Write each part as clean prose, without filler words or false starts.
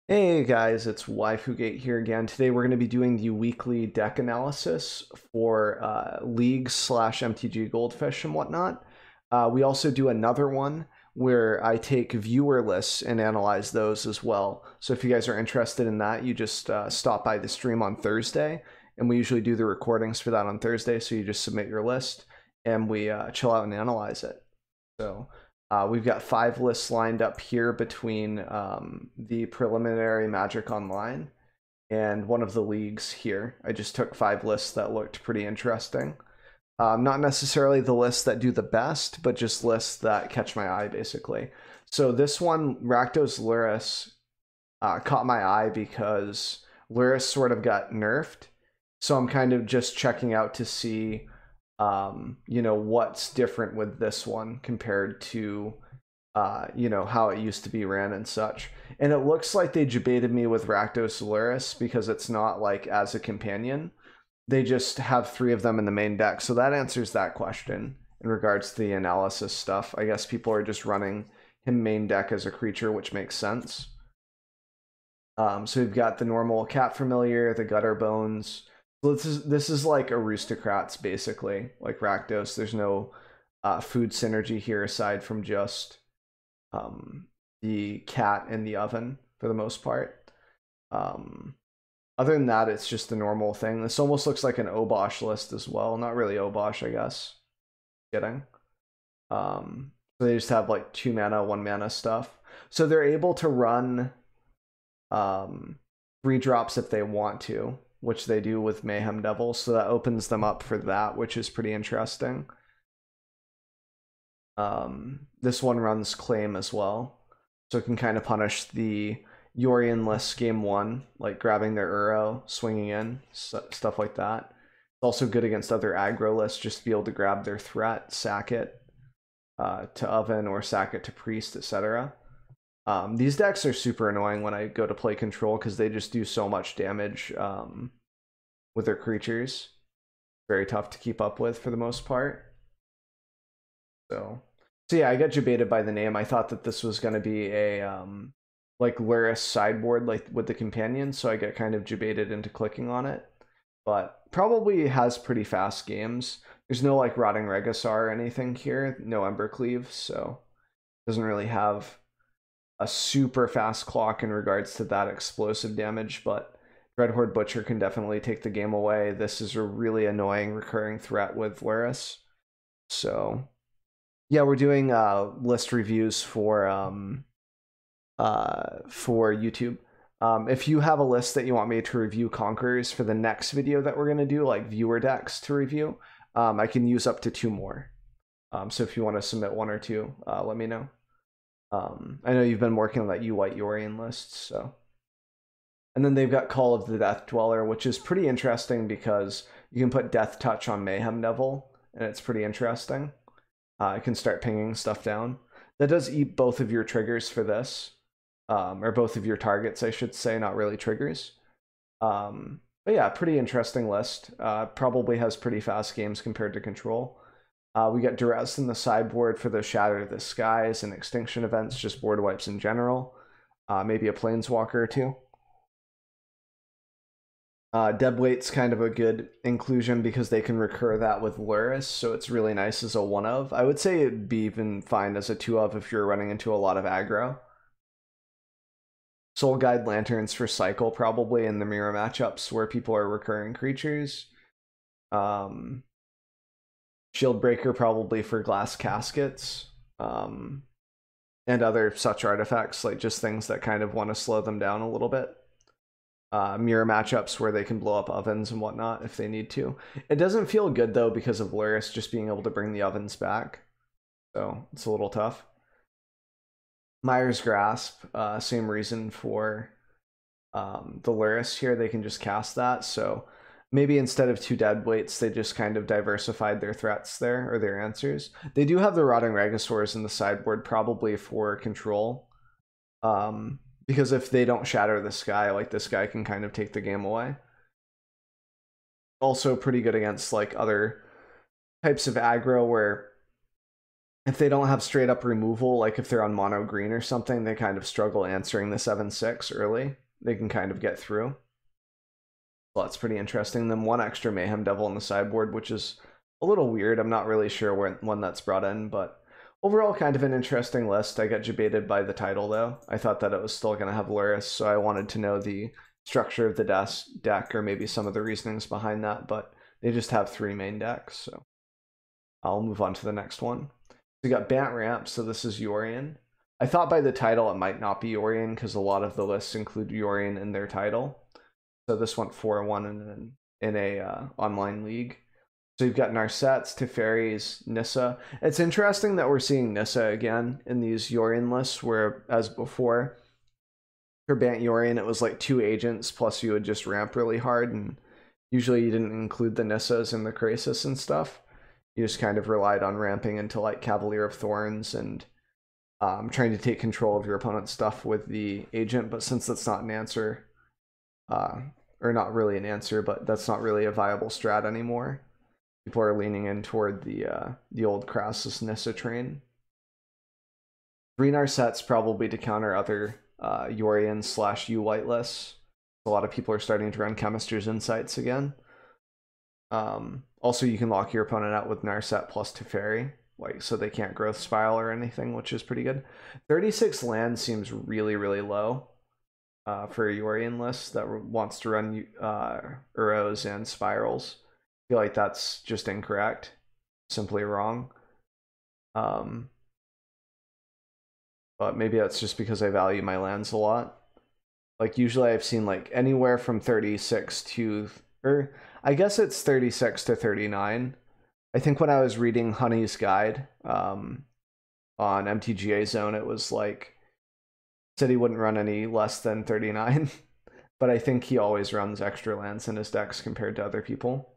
Hey guys, it's WaifuGate here again. Today we're going to be doing the weekly deck analysis for League slash MTG Goldfish and whatnot. We also do another one where I take viewer lists and analyze those as well. So if you guys are interested in that, you just stop by the stream on Thursday, and we usually do the recordings for that on Thursday. So you just submit your list and we chill out and analyze it. So we've got 5 lists lined up here between the preliminary Magic Online and one of the leagues here. I just took 5 lists that looked pretty interesting. Not necessarily the lists that do the best, but just lists that catch my eye, basically. So this one, Rakdos Luris, caught my eye because Luris sort of got nerfed. So I'm kind of just checking out to see what's different with this one compared to how it used to be ran and such. And it looks like they debated me with Rakdos Luris because it's not like as a companion. They just have 3 of them in the main deck. So that answers that question in regards to the analysis stuff. I guess people are just running him main deck as a creature, which makes sense. So we've got the normal Cat Familiar, the Gutter Bones. So this is like Aristocrats, basically, like Rakdos. There's no food synergy here aside from just the cat and the oven for the most part. Other than that, it's just the normal thing. This almost looks like an Obosh list as well. Not really Obosh, I guess. Kidding. So they just have like 2 mana, 1 mana stuff. So they're able to run 3 drops if they want to, which they do with Mayhem Devil. So that opens them up for that, which is pretty interesting. This one runs Claim as well, so it can kind of punish the Yorion list game 1, like grabbing their Uro, swinging in, stuff like that. It's also good against other aggro lists, just to be able to grab their threat, sack it to Oven, or sack it to Priest, etc. These decks are super annoying when I go to play Control because they just do so much damage with their creatures. Very tough to keep up with for the most part. So yeah, I got debated by the name. I thought that this was going to be a like Luris sideboard, like with the companion, so I get kind of debated into clicking on it. But probably has pretty fast games. There's no like Rotting Regisaur or anything here, no Embercleave, so doesn't really have a super fast clock in regards to that explosive damage, but Dreadhorde Butcher can definitely take the game away. This is a really annoying recurring threat with Luris. So yeah, we're doing list reviews for YouTube. If you have a list that you want me to review Conquerors for the next video that we're going to do, like viewer decks to review, I can use up to 2 more. So if you want to submit 1 or 2, let me know. I know you've been working on that White Yorion list, so. And then they've got Call of the Death Dweller, which is pretty interesting because you can put Death Touch on Mayhem Devil, and it's pretty interesting. I can start pinging stuff down. That does eat both of your triggers for this, or both of your targets, I should say, not really triggers. But yeah, pretty interesting list. Probably has pretty fast games compared to Control. We got Duress in the sideboard for the Shatter the Skies and Extinction events, just board wipes in general. Maybe a Planeswalker or 2. Deadweight's kind of a good inclusion because they can recur that with Luris, so it's really nice as a 1 of. I would say it'd be even fine as a 2 of if you're running into a lot of aggro. Soul Guide Lanterns for Cycle, probably in the mirror matchups where people are recurring creatures. Shield Breaker probably for Glass Caskets. And other such artifacts, like just things that kind of want to slow them down a little bit. Mirror matchups where they can blow up ovens and whatnot if they need to. It doesn't feel good though because of Luris just being able to bring the ovens back, so it's a little tough. Myers Grasp, same reason for the Luris here. They can just cast that, so maybe instead of 2 Deadweights, they just kind of diversified their threats there, or their answers. They do have the Rotting Regisaurs in the sideboard, probably for Control. Because if they don't shatter the sky, like this guy can kind of take the game away. Also pretty good against like other types of aggro where if they don't have straight up removal, like if they're on mono green or something, they kind of struggle answering the 7/6 early. They can kind of get through. Well, that's pretty interesting. Then one extra Mayhem Devil on the sideboard, which is a little weird. I'm not really sure when that's brought in, but overall kind of an interesting list. I got debated by the title though. I thought that it was still going to have Luris, so I wanted to know the structure of the deck or maybe some of the reasonings behind that, but they just have 3 main decks, so I'll move on to the next one. We got Bant Ramp, so this is Yorion. I thought by the title it might not be Yorion because a lot of the lists include Yorion in their title. So this went 4-1 in a online league. So you've got Narsets, Teferis, Nissa. It's interesting that we're seeing Nissa again in these Yorion lists, where as before, for Bant Yorion, it was like 2 agents, plus you would just ramp really hard, and usually you didn't include the Nissas and the Krasis and stuff. You just kind of relied on ramping into like Cavalier of Thorns and trying to take control of your opponent's stuff with the agent. But since that's not an answer, or not really an answer, but that's not really a viable strat anymore, people are leaning in toward the old Crassus Nissa train. 3 Narsets probably to counter other Yorion / U white lists. A lot of people are starting to run Chemist's Insights again. Also, you can lock your opponent out with Narset plus Teferi, like so they can't growth spiral or anything, which is pretty good. 36 land seems really, really low for a Yorion list that wants to run Uros and Spirals. I feel like that's just incorrect, simply wrong. But maybe that's just because I value my lands a lot. Like usually I've seen like anywhere from 36 to, or I guess it's 36 to 39. I think when I was reading Honey's Guide on MTGA Zone, it was like, said he wouldn't run any less than 39. But I think he always runs extra lands in his decks compared to other people.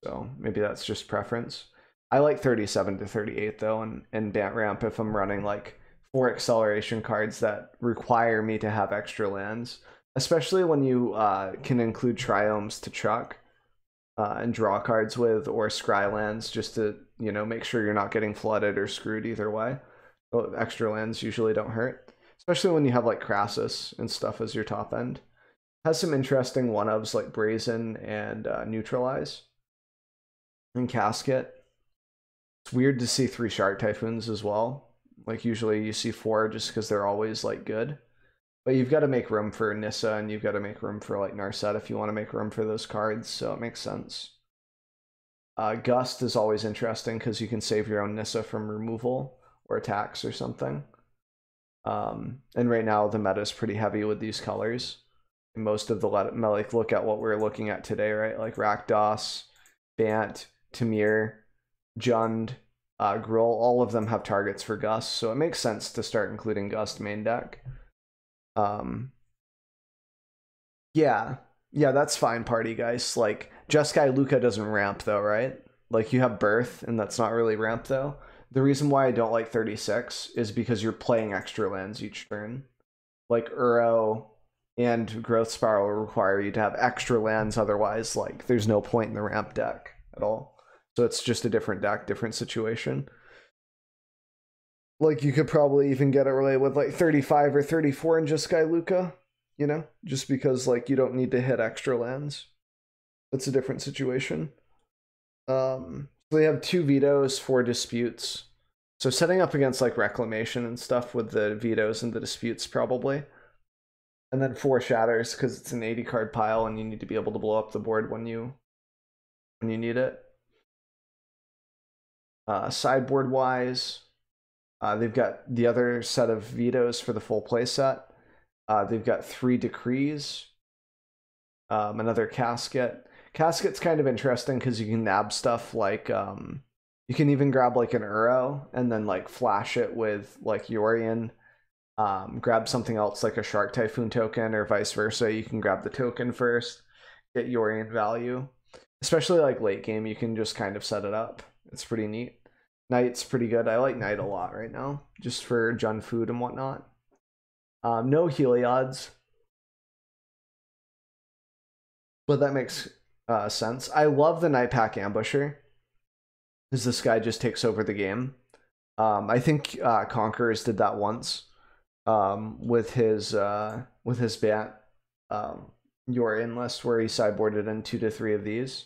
So maybe that's just preference. I like 37 to 38 though, and Bant Ramp if I'm running like 4 acceleration cards that require me to have extra lands, especially when you can include Triomes to chuck and draw cards with, or scry lands just to, you know, make sure you're not getting flooded or screwed either way. Well, extra lands usually don't hurt, especially when you have like Crassus and stuff as your top end. Has some interesting one-ofs like Brazen and Neutralize and Casket. It's weird to see 3 Shark Typhoons as well. Like usually you see 4 just because they're always like good. But you've got to make room for Nissa and you've got to make room for like Narset if you want to make room for those cards, so it makes sense. Gust is always interesting because you can save your own Nissa from removal or attacks or something. And right now the meta is pretty heavy with these colors. And most of the like look at what we're looking at today, right? Like Rakdos, Bant, Tamir, Jund, Gruul, all of them have targets for Gust, so it makes sense to start including Gust main deck. Yeah, that's fine, party guys. Like Jeskai Luca doesn't ramp though, right? Like you have Birth, and that's not really ramp though. The reason why I don't like 36 is because you're playing extra lands each turn. Like Uro and Growth Spiral require you to have extra lands, otherwise like there's no point in the ramp deck at all. So it's just a different deck, different situation. Like you could probably even get away with like 35 or 34 in Jeskai Luca, you know, just because like you don't need to hit extra lands. It's a different situation. So they have 2 vetoes, 4 disputes. So setting up against like Reclamation and stuff with the vetoes and the disputes probably. And then 4 shatters because it's an 80 card pile and you need to be able to blow up the board when you need it. Sideboard wise, they've got the other set of vetoes for the full play set. They've got 3 decrees, another casket. Casket's kind of interesting because you can nab stuff like you can even grab like an Uro and then like flash it with like Yorion. Grab something else like a Shark Typhoon token or vice versa. You can grab the token first, get Yorion value. Especially like late game, you can just kind of set it up. It's pretty neat. Knight's pretty good. I like Knight a lot right now, just for Jund food and whatnot. No Heliod's, but that makes sense. I love the Night Pack Ambusher, because this guy just takes over the game. I think Conquerors did that once with his Bat Yorion list where he sideboarded in 2 to 3 of these.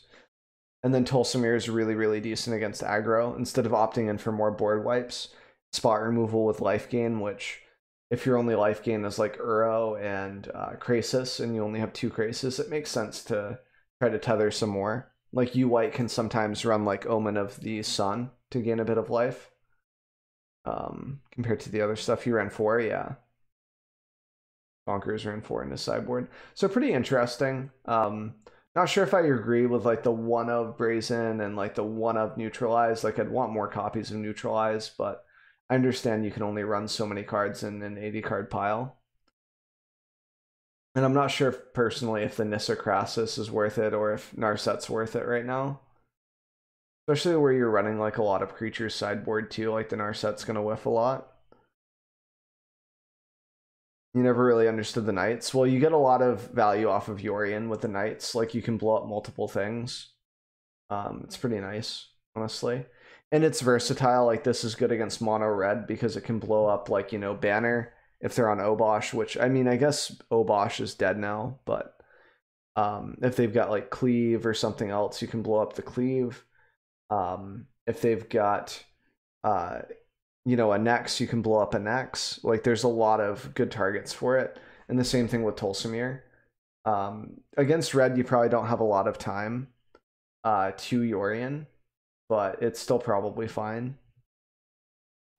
And then Tolsimir is really, really decent against aggro. Instead of opting in for more board wipes, spot removal with life gain, which if your only life gain is like Uro and Krasis and you only have 2 Krasis, it makes sense to try to tether some more. Like you white can sometimes run like Omen of the Sun to gain a bit of life. Compared to the other stuff you ran 4, yeah. Bonkers ran 4 in his sideboard. So pretty interesting. Not sure if I agree with like the 1 of Brazen and like the 1 of Neutralize. Like I'd want more copies of Neutralize, but I understand you can only run so many cards in an 80 card pile. And I'm not sure if, personally if the Nissa Crassus is worth it or if Narset's worth it right now. Especially where you're running like a lot of creatures sideboard too, like the Narset's gonna whiff a lot. You never really understood the Knights. Well, you get a lot of value off of Yorion with the Knights. Like you can blow up multiple things. It's pretty nice, honestly. And it's versatile. Like this is good against mono red because it can blow up like, you know, Banner if they're on Obosh, which I mean, I guess Obosh is dead now, but if they've got like Cleave or something else, you can blow up the Cleave. If they've got you know, a Nex, you can blow up a Nex. Like there's a lot of good targets for it. And the same thing with Tolsimir. Against red, you probably don't have a lot of time to Yorion, but it's still probably fine.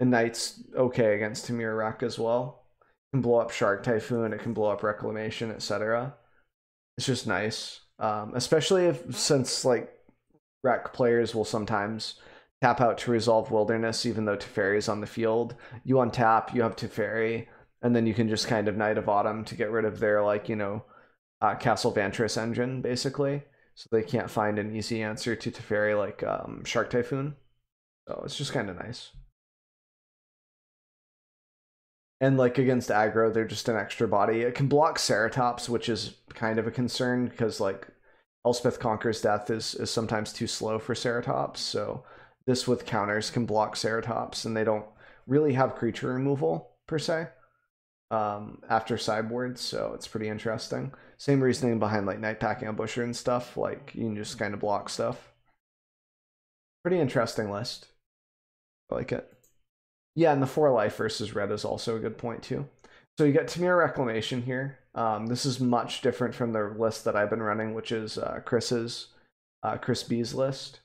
And Knight's okay against Tamir as well. It can blow up Shark Typhoon, it can blow up Reclamation, etc. It's just nice. Especially if since like Rec players will sometimes tap out to resolve Wilderness, even though Teferi is on the field. You untap, you have Teferi, and then you can just kind of Knight of Autumn to get rid of their, like, you know, Castle Vantress engine, basically. So they can't find an easy answer to Teferi like Shark Typhoon. So it's just kind of nice. And like against aggro, they're just an extra body. It can block Ceratops, which is kind of a concern because like Elspeth Conquers Death is sometimes too slow for Ceratops. So this with counters can block Ceratops, and they don't really have creature removal per se after sideboard, so it's pretty interesting. Same reasoning behind like Nightpack Ambusher and stuff. Like you can just kind of block stuff. Pretty interesting list. I like it. Yeah, and the 4 life versus red is also a good point too. So you get Tamir Reclamation here. This is much different from the list that I've been running, which is Chris B's list.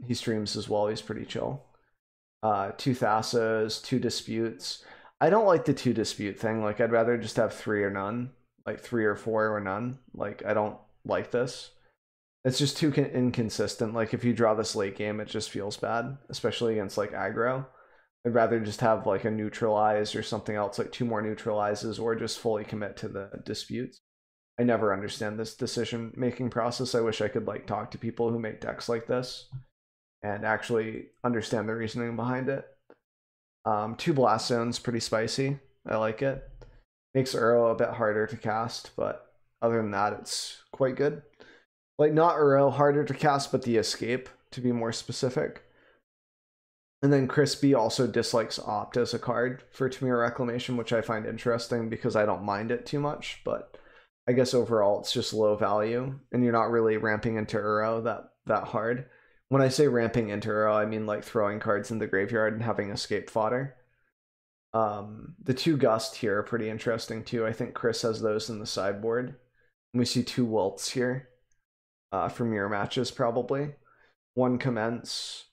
He streams as well. He's pretty chill. 2 Thassos, 2 Disputes. I don't like the 2 Dispute thing. Like I'd rather just have 3 or none, like 3 or 4 or none. Like I don't like this. It's just too inconsistent. Like if you draw this late game, it just feels bad, especially against like aggro. I'd rather just have like a neutralize or something else, like 2 more neutralizes, or just fully commit to the disputes. I never understand this decision making process. I wish I could like talk to people who make decks like this and actually understand the reasoning behind it. 2 blast zones, pretty spicy. I like it. Makes Uro a bit harder to cast, but other than that, it's quite good. Like not Uro harder to cast, but the escape, to be more specific. And then Chris B also dislikes Opt as a card for Tamir Reclamation, which I find interesting because I don't mind it too much, but I guess overall it's just low value, and you're not really ramping into Uro that hard. When I say ramping into Uro, I mean like throwing cards in the graveyard and having escape fodder. The 2 Gust here are pretty interesting too. I think Chris has those in the sideboard. And we see 2 Wilts here for mirror matches probably. 1 Commence.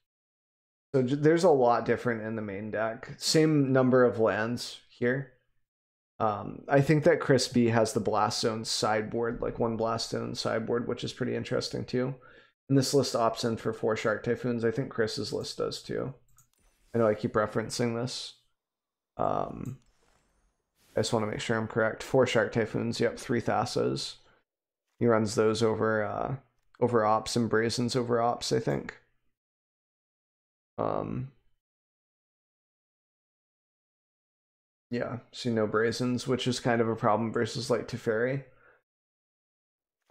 So there's a lot different in the main deck. Same number of lands here. I think that Chris B has the Blast Zone sideboard, like 1 Blast Zone sideboard, which is pretty interesting too. And this list opts in for 4 Shark Typhoons. I think Chris's list does too. I know I keep referencing this. I just want to make sure I'm correct. 4 Shark Typhoons, yep, 3 Thassos. He runs those over over Ops and Brazens over Ops, I think. Yeah, see no Brazens, which is kind of a problem versus like Teferi.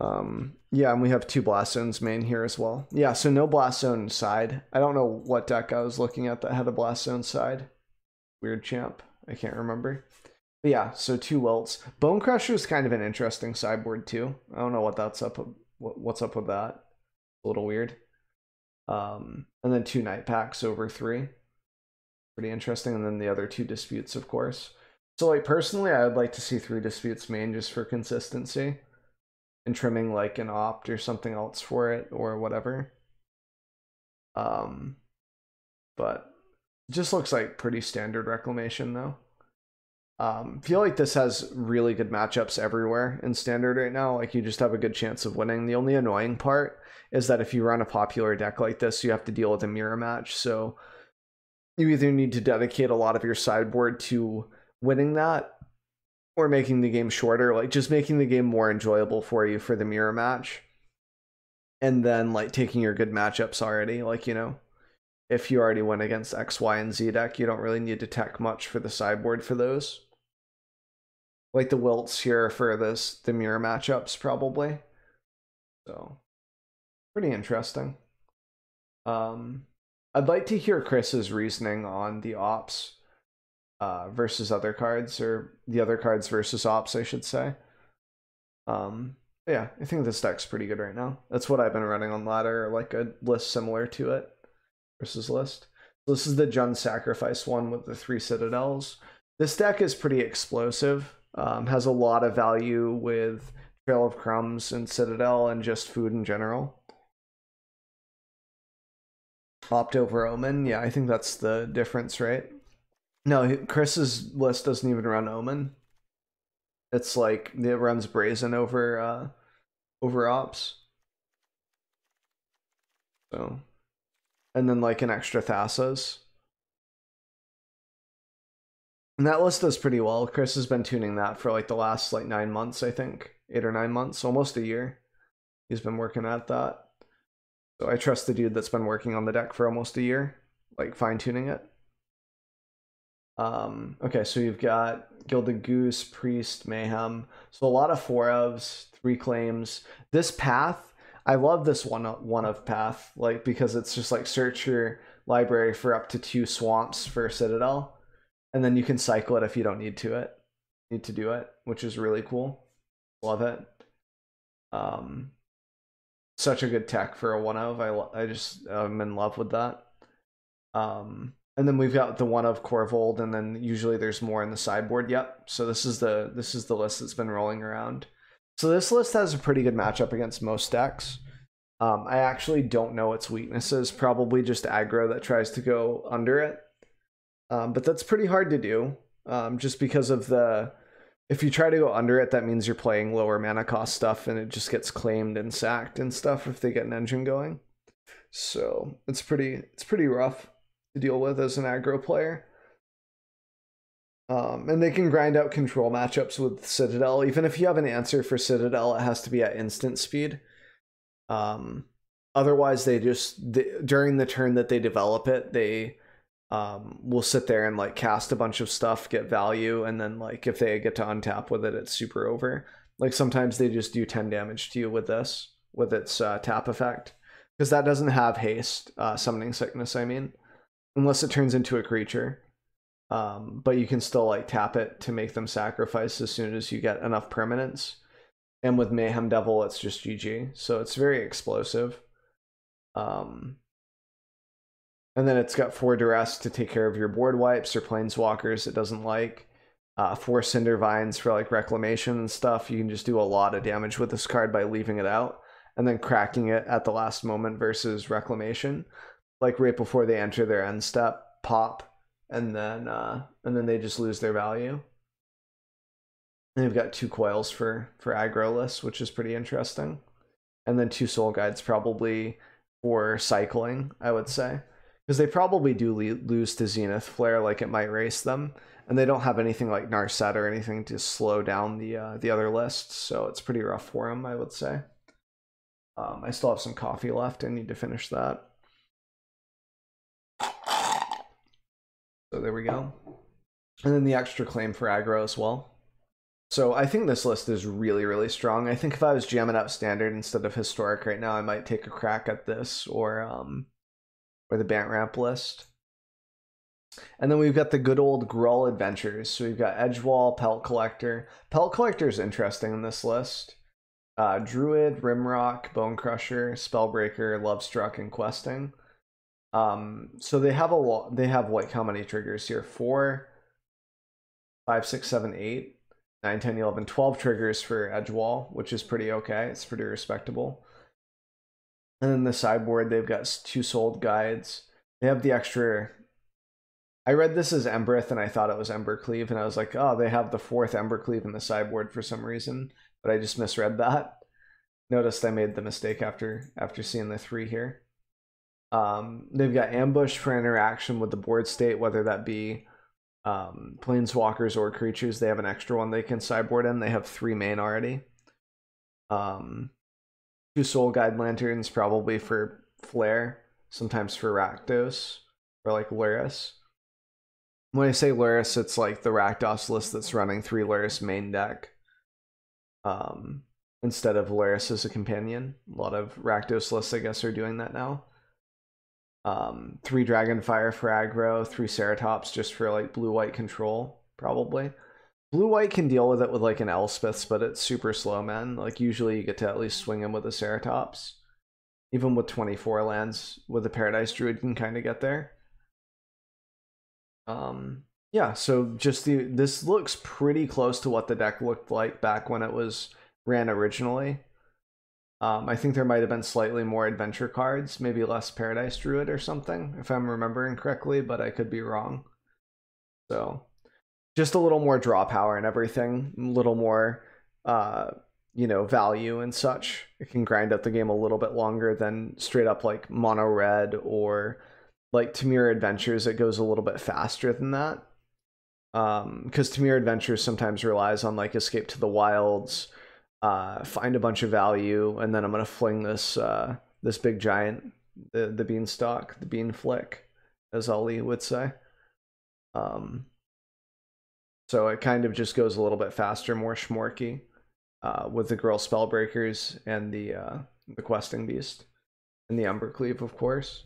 Yeah, and we have 2 Blast Zones main here as well. Yeah, so no Blast Zone side. I don't know what deck I was looking at that had a Blast Zone side. Weird champ. I can't remember. But yeah, so 2 Wilts. Bone Crusher is kind of an interesting sideboard too. I don't know what that's up. What's up with that? A little weird. And then 2 Night Packs over 3. Pretty interesting. And then the other 2 Disputes, of course. So like personally, I would like to see 3 Disputes main just for consistency. And trimming like an opt or something else for it or whatever. But it just looks like pretty standard Reclamation though. Feel like this has really good matchups everywhere in standard right now. Like you just have a good chance of winning. The only annoying part is that if you run a popular deck like this, you have to deal with a mirror match. So you either need to dedicate a lot of your sideboard to winning that or making the game shorter, like just making the game more enjoyable for you for the mirror match. And then like taking your good matchups already, like, you know, if you already went against X, Y, and Z deck, you don't really need to tech much for the sideboard for those. Like the Wilts here for the mirror matchups probably. So pretty interesting. I'd like to hear Chris's reasoning on the ops versus other cards, or the other cards versus ops, I should say. Yeah, I think this deck's pretty good right now. That's what I've been running on ladder, like a list similar to it versus list. So this is the Jund Sacrifice one with the 3 Citadels. This deck is pretty explosive. Has a lot of value with Trail of Crumbs and Citadel and just food in general. Opt over Omen. Yeah, I think that's the difference, right? No, Chris's list doesn't even run Omen. It's like it runs Brazen over ops. So, and then like an extra Thassa's. And that list does pretty well. Chris has been tuning that for like the last like 9 months, I think. 8 or 9 months, almost a year. He's been working at that. So I trust the dude that's been working on the deck for almost a year, like fine-tuning it. Okay, so you've got Gilded Goose, Priest, Mayhem. So a lot of 4-ofs, 3 claims. This path, I love this one of path, like because it's just like search your library for up to 2 swamps for Citadel, and then you can cycle it if you don't need to do it, which is really cool. Love it. Such a good tech for a 1-of. I'm in love with that. And then we've got the 1-of Corvold, and then usually there's more in the sideboard. Yep. So this is the list that's been rolling around. So this list has a pretty good matchup against most decks. I actually don't know its weaknesses. Probably just aggro that tries to go under it. But that's pretty hard to do. Just because of if you try to go under it, that means you're playing lower mana cost stuff, and it just gets claimed and sacked and stuff if they get an engine going. So it's pretty rough to deal with as an aggro player. And they can grind out control matchups with Citadel. Even if you have an answer for Citadel, it has to be at instant speed. Otherwise, during the turn that they develop it, they will sit there and like cast a bunch of stuff, get value, and then like if they get to untap with it, it's super over. Like sometimes they just do 10 damage to you with this, with its tap effect, because that doesn't have haste, Summoning Sickness, I mean, unless it turns into a creature. But you can still like tap it to make them sacrifice as soon as you get enough permanence. And with Mayhem Devil, it's just GG. So it's very explosive. And then it's got 4 Duress to take care of your board wipes or planeswalkers it doesn't like. 4 Cinder Vines for like reclamation and stuff. You can just do a lot of damage with this card by leaving it out and then cracking it at the last moment versus reclamation. Like right before they enter their end step, pop, and then they just lose their value. And they've got 2 coils for aggro lists, which is pretty interesting. And then 2 Soul Guides probably for cycling, I would say. Because they probably do lose to Zenith Flare, like it might race them. And they don't have anything like Narset or anything to slow down the other lists. So it's pretty rough for them, I would say. I still have some coffee left. I need to finish that. So there we go. And then the extra claim for aggro as well. So I think this list is really, really strong. I think if I was jamming out standard instead of historic right now, I might take a crack at this or the Bant Ramp list. And then we've got the good old Gruul adventures. So we've got Edgewall, Pelt Collector. Pelt Collector is interesting in this list. Druid, Rimrock, Bone Crusher, Spellbreaker, Lovestruck, and Questing. So they have a lot. They have like how many triggers here? 4, 5, 6, 7, 8, 9, 10, 11, 12 triggers for Edgewall, which is pretty okay. It's pretty respectable. And then the sideboard, they've got 2 Souled Guides. They have the extra. I read this as Embereth and I thought it was Embercleave, and I was like, oh, they have the 4th Embercleave in the sideboard for some reason, but I just misread that. Noticed I made the mistake after seeing the 3 here. They've got Ambush for interaction with the board state, whether that be planeswalkers or creatures. They have an extra one they can sideboard in. They have 3 main already. 2 Soul Guide Lanterns, probably for Flare, sometimes for Rakdos, or like Luris. When I say Luris, it's like the Rakdos list that's running 3 Luris main deck. Instead of Luris as a companion. A lot of Rakdos lists, I guess, are doing that now. 3 Dragonfire for aggro, 3 Ceratops just for like blue-white control, probably. Blue-white can deal with it with like an Elspeth's, but it's super slow, man. Like usually you get to at least swing him with a Ceratops. Even with 24 lands, with a Paradise Druid you can kind of get there. Yeah, so just this looks pretty close to what the deck looked like back when it was ran originally. I think there might have been slightly more adventure cards, maybe less Paradise Druid or something, if I'm remembering correctly, but I could be wrong. So just a little more draw power and everything, a little more value and such. It can grind out the game a little bit longer than straight up like mono red or like Tamir Adventures. It goes a little bit faster than that. Because Tamir Adventures sometimes relies on like Escape to the Wilds, find a bunch of value, and then I'm gonna fling this this big giant, the beanstalk, the bean flick, as Ali would say. So it kind of just goes a little bit faster, more schmorky, with the Gruul Spellbreakers and the Questing Beast and the Embercleave, of course.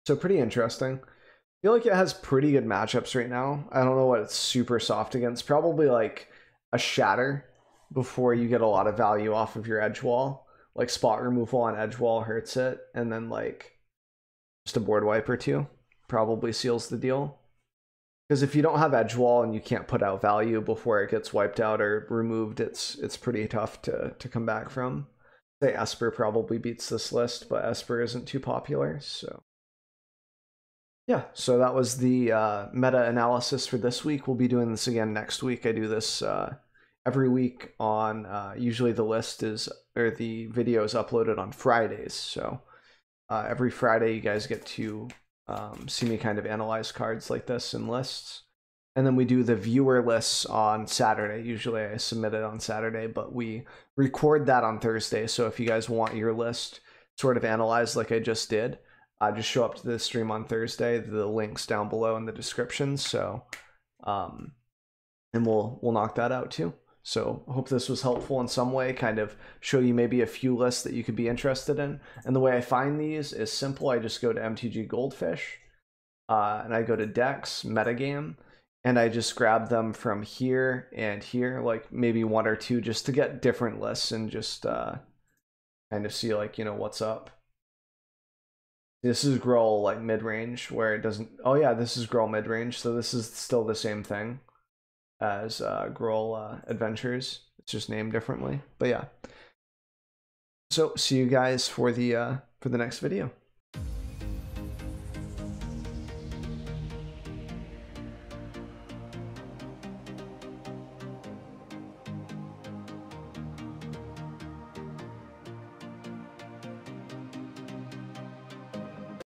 So pretty interesting. I feel like it has pretty good matchups right now. I don't know what it's super soft against. Probably like a Shatter before you get a lot of value off of your Edgewall. Like spot removal on Edgewall hurts it, and then like just a board wipe or 2 probably seals the deal. Because if you don't have Edgewall and you can't put out value before it gets wiped out or removed, it's pretty tough to come back from. Say Esper probably beats this list, but Esper isn't too popular, so. Yeah, so that was the meta-analysis for this week. We'll be doing this again next week. I do this every week on, usually the list is, or the video is uploaded on Fridays. So every Friday you guys get to see me kind of analyze cards like this in lists. And then we do the viewer lists on Saturday. Usually I submit it on Saturday, but we record that on Thursday. So if you guys want your list sort of analyzed like I just did, just show up to the stream on Thursday. The link's down below in the description. So, and we'll knock that out too. So hope this was helpful in some way, kind of show you maybe a few lists that you could be interested in. And the way I find these is simple. I just go to MTG Goldfish, and I go to Decks, Metagame, and I just grab them from here and here, like maybe 1 or 2, just to get different lists and just kind of see like, what's up. This is Gruul like mid-range where it doesn't. Oh yeah, this is Gruul mid-range, so this is still the same thing as Gruul Adventures. It's just named differently. But yeah. So see you guys for the next video.